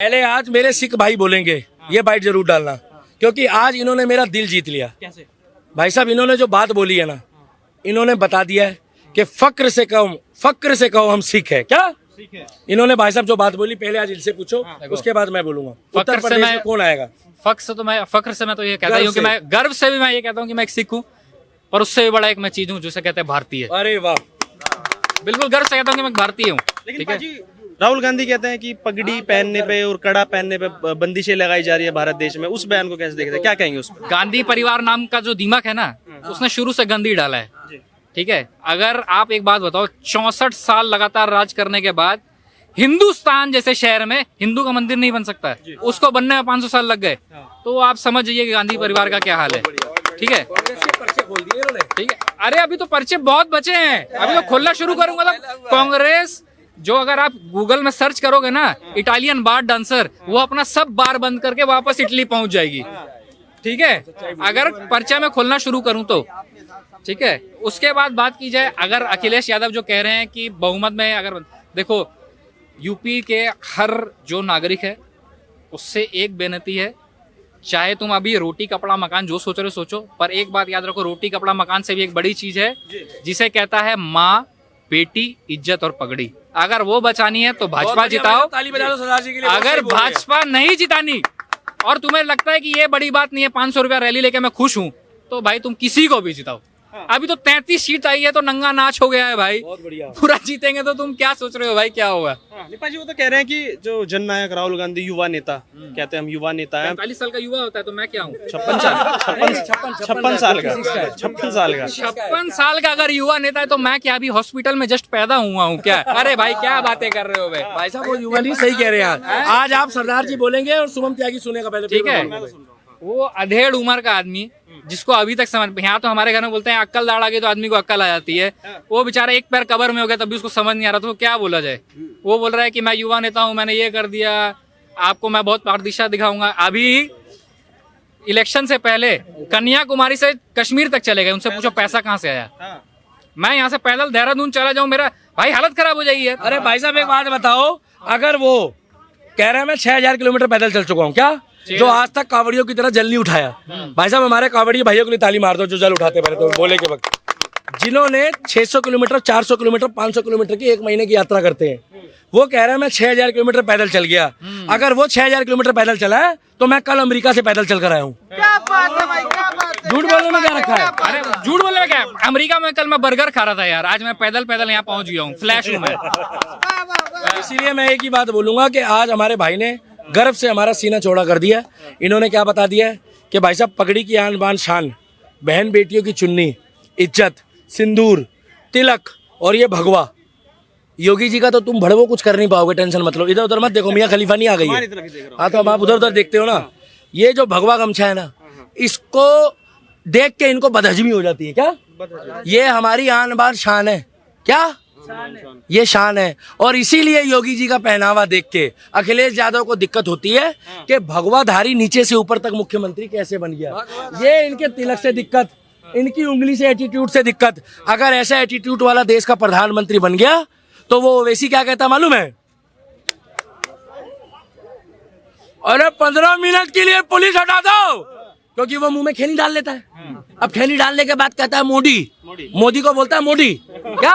पहले आज मेरे सिख भाई बोलेंगे, ये बाइट जरूर डालना, क्योंकि आज इन्होंने मेरा दिल जीत लिया। कैसे? भाई साहब, इन्होंने जो बात बोली है ना, इन्होंने बता दिया है कि फक्र से कहो हम सिख है। क्या इन्होंने भाई साहब जो बात बोली, पहले आज इनसे पूछो, उसके बाद मैं बोलूंगा। उत्तर प्रदेश में कौन आएगा? फख्र से मैं तो ये कहता हूँ कि मैं गर्व से भी मैं ये कहता हूँ कि मैं एक सिख हूँ, पर उससे भी बड़ा एक मैं चीज हूँ जिसे कहते हैं भारतीय। अरे वाह, बिल्कुल गर्व से कहता हूँ कि मैं भारतीय हूँ। ठीक है। राहुल गांधी कहते हैं कि पगड़ी पहनने पे और कड़ा पहनने पे बंदिशें लगाई जा रही है भारत देश में। उस बयान को कैसे देखते हैं, क्या कहेंगे उस पर? गांधी परिवार नाम का जो दीमक है ना, उसने शुरू से गंदी डाला है। ठीक है, अगर आप एक बात बताओ, 64 साल लगातार राज करने के बाद हिंदुस्तान जैसे शहर में हिंदू का मंदिर नहीं बन सकता है, उसको बनने में 500 साल लग गए, तो आप समझ जाइए कि गांधी परिवार का क्या हाल है। ठीक है, ठीक है। अरे अभी तो पर्चे बहुत बचे हैं, अभी तो खोलना शुरू करूंगा। तो कांग्रेस जो, अगर आप गूगल में सर्च करोगे ना, इटालियन बार डांसर, वो अपना सब बार बंद करके वापस इटली पहुंच जाएगी। ठीक है, अगर पर्चा में खोलना शुरू करूं तो। ठीक है, उसके बाद बात की जाए, अगर अखिलेश यादव जो कह रहे हैं कि बहुमत में, अगर देखो यूपी के हर जो नागरिक है उससे एक बेनती है, चाहे तुम अभी रोटी कपड़ा मकान जो सोच रहे हो सोचो, पर एक बात याद रखो, रोटी कपड़ा मकान से भी एक बड़ी चीज है जिसे कहता है माँ, बेटी, इज्जत और पगड़ी। अगर वो बचानी है तो भाजपा जिताओ। अगर भाजपा नहीं जितानी और तुम्हें लगता है कि ये बड़ी बात नहीं है, 500 रुपया रैली लेके मैं खुश हूँ, तो भाई तुम किसी को भी जिताओ। अभी तो 33 सीट आई है तो नंगा नाच हो गया है भाई। बहुत बढ़िया। पूरा जीतेंगे तो तुम क्या सोच रहे हो भाई, क्या होगा? निपा जी वो तो कह रहे हैं कि जो जननायक राहुल गांधी युवा नेता, कहते हैं हम युवा नेता हैं। 45 साल का युवा होता है तो मैं क्या हूँ? 56 साल का 56 साल का अगर युवा नेता है तो मैं क्या अभी हॉस्पिटल में जस्ट पैदा हुआ हूँ क्या? अरे भाई क्या बातें कर रहे हो भाई? भाई साहब, वो युवा नहीं, सही कह रहे हैं। आज आप सरदार जी बोलेंगे और शुभम त्यागी सुनेगा पहले। ठीक है, वो अधेड़ उम्र का आदमी जिसको अभी तक समझ, यहाँ तो हमारे घर में बोलते हैं अक्ल दाढ़ आ गई तो आदमी को अक्ल आ जाती है, वो बेचारा एक पैर कबर में हो गया तब भी उसको समझ नहीं आ रहा, तो क्या बोला जाए? वो बोल रहा है कि मैं युवा नेता हूँ, मैंने ये कर दिया, आपको मैं बहुत पारदर्शिता दिखाऊंगा। अभी इलेक्शन से पहले कन्याकुमारी से कश्मीर तक चले गए, उनसे पूछो पैसा कहाँ से आया। मैं यहाँ से पैदल देहरादून चला जाऊँ, मेरा भाई हालत खराब हो जाएगी। अरे भाई साहब, एक बात बताओ, अगर वो कह रहे हैं मैं 6000 किलोमीटर पैदल चल चुका हूँ, क्या जो आज तक कावड़ियों की तरह जल नहीं उठाया? भाई साहब, हमारे कावड़िए भाइयों के लिए ताली मार दो जो जल उठाते पहले तो बोले के वक्त, जिन्होंने 600 किलोमीटर, 400 किलोमीटर, 500 किलोमीटर की एक महीने की यात्रा करते हैं। वो कह रहे हैं मैं 6000 किलोमीटर पैदल चल गया। अगर वो 6000 किलोमीटर पैदल चला है तो मैं कल अमेरिका से पैदल चल कर आया हूँ। झूठ बोलने में क्या रखा है? अरे झूठ बोलने में क्या? अमेरिका में कल मैं बर्गर खा रहा था यार, आज मैं पैदल पैदल यहाँ पहुंच गया हूँ, फ्लैश हूँ मैं। इसीलिए मैं एक ही बात बोलूंगा कि आज हमारे भाई ने गर्व से हमारा सीना चौड़ा कर दिया। इन्होंने क्या बता दिया है कि भाई साहब, पगड़ी की आन बान शान, बहन बेटियों की चुन्नी, इज्जत, सिंदूर, तिलक और ये भगवा। योगी जी का तो तुम भड़वो कुछ कर नहीं पाओगे, टेंशन मत लो। इधर उधर मत देखो, मियां खलीफा नहीं आ गई है। हाँ, तो अब आप उधर उधर देखते हो ना, ये जो भगवा गमछा है ना, इसको देख के इनको बदहजमी हो जाती है। क्या ये हमारी आन बान शान है? क्या ये शान है? और इसीलिए योगी जी का पहनावा देख के अखिलेश यादव को दिक्कत होती है कि भगवाधारी नीचे से ऊपर तक मुख्यमंत्री कैसे बन गया। ये इनके तिलक से दिक्कत, इनकी उंगली से, एटीट्यूड से दिक्कत। अगर ऐसा एटीट्यूड वाला देश का प्रधानमंत्री बन गया तो वो वैसी क्या कहता मालूम है? अरे 15 मिनट के लिए पुलिस हटा दो, क्योंकि वो मुंह में खैनी डाल लेता है। अब खैनी डालने के बाद कहता है मोदी, मोदी को बोलता है मोदी। क्या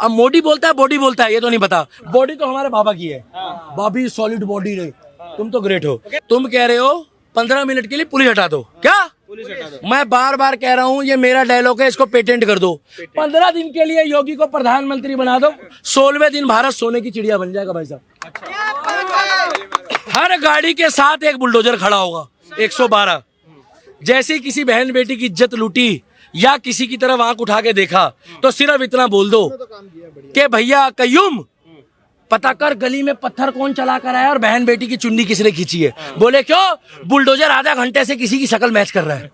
अब मोदी बोलता है, बॉडी बोलता है, ये तो नहीं पता। बॉडी तो हमारे बाबा की है, बाबी सॉलिड बॉडी नहीं। तुम तो ग्रेट हो। तुम कह रहे हो 15 मिनट के लिए पुलिस हटा दो। क्या मैं बार बार कह रहा हूँ, ये मेरा डायलॉग है, इसको पेटेंट कर दो। 15 दिन के लिए योगी को प्रधानमंत्री बना दो, 16वें दिन भारत सोने की चिड़िया बन जाएगा। भाई साहब, हर गाड़ी के साथ एक बुलडोजर खड़ा होगा, 112। जैसे किसी बहन बेटी की इज्जत लूटी या किसी की तरफ आंख उठा के देखा तो सिर्फ इतना बोल दो कि भैया कयूम, पता कर गली में पत्थर कौन चला कर आया और बहन बेटी की चुन्नी किसने खींची है। बोले क्यों? बुलडोजर आधा घंटे से किसी की शक्ल मैच कर रहा है।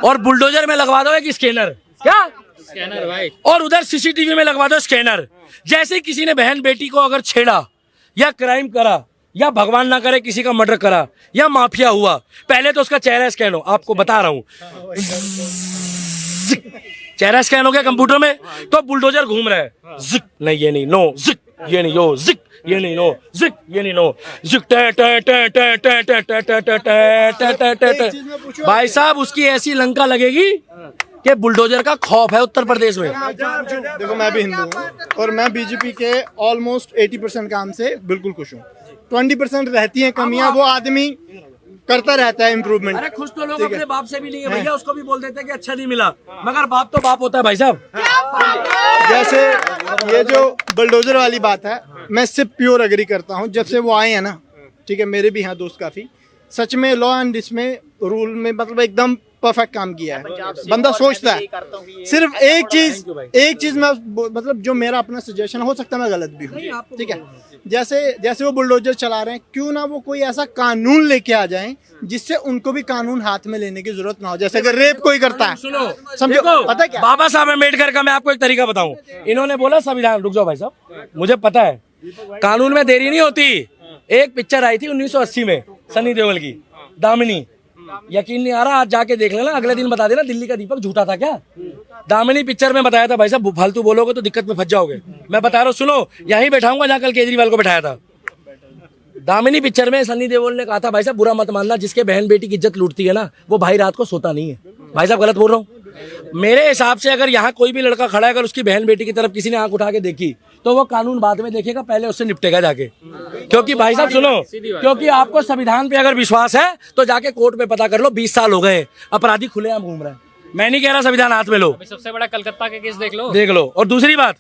और बुलडोजर में लगवा दो एक स्कैनर। क्या स्कैनर भाई? और उधर सीसीटीवी में लगवा दो स्कैनर। जैसे किसी ने बहन बेटी को अगर छेड़ा या क्राइम करा या भगवान ना करे किसी का मर्डर करा या माफिया हुआ, पहले तो उसका चेहरा स्कैन हो। आपको बता रहा हूं, चेहरा स्कैन हो गया कंप्यूटर में तो बुलडोजर घूम रहा है। जिक नहीं, ये नहीं, नो जिक ये नहीं, यो जिक ये नहीं नो, जिक ये नहीं नो, जिक टे टे टे टे टे टे टे टे टे टे टे टे टे। भाई साहब उसकी ऐसी लंका लगेगी कि बुलडोजर का खौफ है उत्तर प्रदेश में। देखो मैं भी हिंदू हूँ और मैं बीजेपी के ऑलमोस्ट 80% काम से बिल्कुल खुश हूँ। 20% रहती हैं कमियां, वो आदमी करता रहता है इम्प्रूवमेंट। अरे खुश तो लोग अपने बाप से भी नहीं है भैया, उसको भी बोल देते हैं कि अच्छा नहीं मिला, मगर बाप तो बाप होता है भाई साहब। जैसे ये जो बुलडोजर वाली बात है, मैं इससे प्योर एग्री करता हूँ। जब से वो आए हैं ना, ठीक है, मेरे भी हैं दोस्त काफी, सच में लॉ एंड इसमें रूल में मतलब एकदम परफेक्ट काम किया है। बंदा सोचता है सिर्फ एक चीज मैं मतलब जो मेरा अपना सजेशन हो सकता है, मैं गलत भी हूँ, ठीक है। जैसे वो बुलडोजर चला रहे हैं, क्यों ना वो कोई ऐसा कानून लेके आ जाएं जिससे उनको भी कानून हाथ में लेने की जरूरत ना हो। जैसे अगर रेप कोई करता है, समझो, पता है क्या, बाबा साहब अम्बेडकर का मैं आपको एक तरीका बताऊं। इन्होंने बोला संविधान, रुक जाओ भाई साहब, मुझे पता है कानून में देरी नहीं होती। एक पिक्चर आई थी 1980 में सनी देओल की, दामिनी। यकीन नहीं आ रहा, आज जाके देख लेना, अगले दिन बता देना दिल्ली का दीपक झूठा था क्या। दामिनी पिक्चर में बताया था भाई साहब, फालतू बोलोगे तो दिक्कत में फंस जाओगे। मैं बता रहा हूँ, सुनो, यहीं बैठाऊंगा जहाँ कल केजरीवाल को बैठाया था। दामिनी पिक्चर में सनी देओल ने कहा था, भाई साहब बुरा मत मानना, जिसके बहन बेटी की इज्जत लूटती है ना, वो भाई रात को सोता नहीं है। भाई साहब गलत बोल रहा हूँ? मेरे हिसाब से अगर यहाँ कोई भी लड़का खड़ा है, अगर उसकी बहन बेटी की तरफ किसी ने आंख उठा के देखी, तो वो कानून बाद में देखेगा, पहले उससे निपटेगा जाके। क्योंकि भाई साहब सुनो, क्योंकि आपको संविधान पे अगर विश्वास है तो जाके कोर्ट में पता कर लो। 20 साल हो गए, अपराधी खुलेआम घूम रहा है। मैं नहीं कह रहा संविधान हाथ में लो, सबसे बड़ा कलकत्ता के केस देख लो। और दूसरी बात,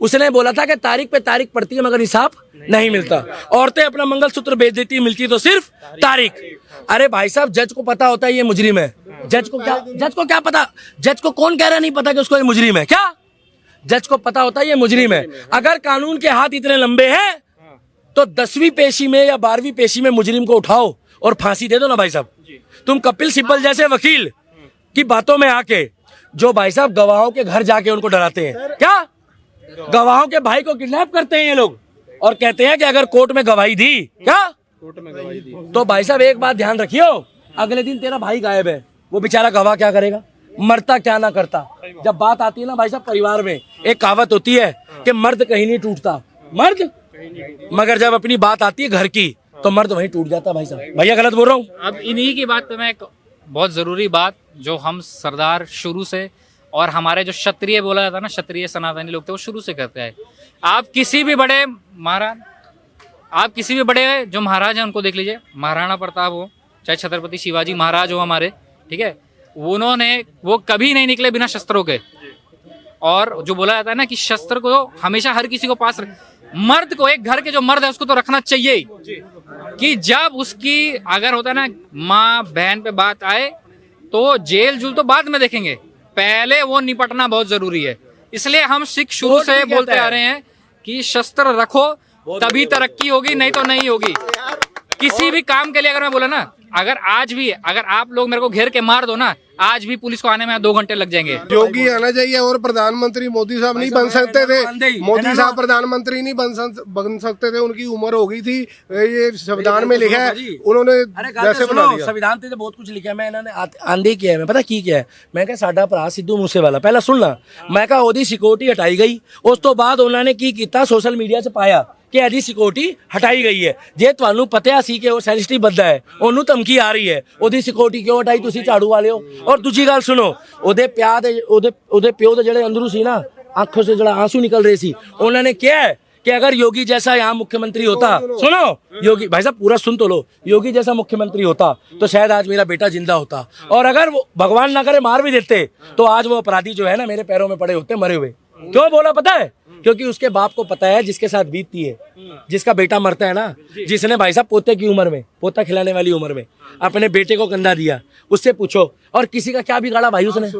उसने बोला था कि तारीख पे तारीख पड़ती है मगर हिसाब नहीं मिलता। औरतें अपना मंगलसूत्र बेच देती है, मिलती तो सिर्फ तारीख। अरे भाई साहब, जज को पता होता है ये मुजरिम है। जज को क्या पता? जज को कौन कह रहा नहीं पता कि उसको ये मुजरिम है? क्या जज को पता होता है ये मुजरिम है? अगर कानून के हाथ इतने लंबे हैं तो 10वीं पेशी में या 12वीं पेशी में मुजरिम को उठाओ और फांसी दे दो ना भाई साहब। तुम कपिल सिब्बल जैसे वकील की बातों में आके जो भाई साहब गवाहों के घर जाके उनको डराते हैं, क्या गवाहों के भाई को किडनैप करते हैं ये लोग और कहते हैं कि अगर कोर्ट में गवाही दी, क्या कोर्ट में गवाही दी, तो भाई साहब एक बात ध्यान रखियो, अगले दिन तेरा भाई गायब है, वो बेचारा गवाह क्या करेगा? मरता क्या ना करता। जब बात आती है ना भाई साहब परिवार में, एक कहावत होती है कि मर्द कहीं नहीं टूटता, मर्द, मगर जब अपनी बात आती है घर की तो मर्द वहीं टूट जाता। भाई साहब भैया गलत बोल रहा हूँ? अब इन्हीं की बात पे मैं एक बहुत जरूरी बात, जो हम सरदार शुरू से और हमारे जो क्षत्रिय बोला जाता है ना, क्षत्रिय सनातनी लोग थे, वो शुरू से करते हैं। आप किसी भी बड़े जो महाराज हैं उनको देख लीजिए, महाराणा प्रताप हो चाहे छत्रपति शिवाजी महाराज हो हमारे, ठीक है, वो कभी नहीं निकले बिना शस्त्रों के। और जो बोला जाता है ना कि शस्त्र को हमेशा हर किसी को पास मर्द को, एक घर के जो मर्द है उसको तो रखना चाहिए कि जब उसकी अगर होता है ना माँ बहन पे बात आए तो जेल जुल तो बाद में देखेंगे, पहले वो निपटना बहुत जरूरी है। इसलिए हम सिख शुरू से बोलते आ रहे हैं कि शस्त्र रखो तभी तरक्की होगी, नहीं तो नहीं होगी। किसी भी काम के लिए अगर मैं बोला ना, अगर आज भी अगर आप लोग मेरे को घेर के मार दो ना, आज भी पुलिस को आने में 2 घंटे लग जाएंगे। योगी आना चाहिए और प्रधानमंत्री मोदी साहब नहीं बन सकते थे। मोदी साहब प्रधानमंत्री नहीं बन सकते थे, उनकी उम्र हो गई थी। ये संविधान में लिखा है, उन्होंने वैसे बना दिया। संविधान पे तो बहुत कुछ लिखा है, मैं इन्होंने आंधी किया है। मैं पता की है, मैं कहा साडा भरा सिद्धू मूसेवाला, पहला सुनना, मैं कहा ओदी सिक्योरिटी हटाई गई, उस तो बाद उन्होंने की किया सोशल मीडिया से पाया कि ਇਹਦੀ ਸਿਕਿਉਰਿਟੀ ਹਟਾਈ ਗਈ ਹੈ। ਜੇ ਤੁਹਾਨੂੰ ਪਤਾ ਸੀ ਕਿ ਉਹ ਸੈਂਸਿਟਿਵ ਬੰਦਾ ਹੈ, ਉਹਨੂੰ ਧਮਕੀ ਆ ਰਹੀ ਹੈ, ਉਹਦੀ ਸਿਕਿਉਰਿਟੀ ਕਿਉਂ ਹਟਾਈ ਤੁਸੀਂ ਝਾੜੂ ਵਾਲਿਓ? ਔਰ ਦੂਜੀ ਗੱਲ ਸੁਣੋ, ਉਹਦੇ ਪਿਓ ਦੇ ਜਿਹੜੇ ਅੰਦਰੋਂ ਸੀ ਨਾ, आंखों से जरा आंसू निकल रहे सी, उन्होंने क्या है कि अगर योगी जैसा यहाँ मुख्यमंत्री होता, सुनो योगी भाई साहब पूरा सुन तो लो, योगी जैसा मुख्यमंत्री होता तो शायद आज मेरा बेटा जिंदा होता, और अगर वो भगवान ना करे मार भी देते तो आज वो अपराधी जो है ना मेरे पैरों में पड़े होते मरे हुए। क्यों बोला पता है? क्योंकि उसके बाप को पता है जिसके साथ बीतती है, जिसका बेटा मरता है ना, जिसने भाई साहब पोते की उम्र में, पोता खिलाने वाली उम्र में अपने बेटे को कंधा दिया, उससे पूछो और किसी का क्या बिगाड़ा भाई उसने?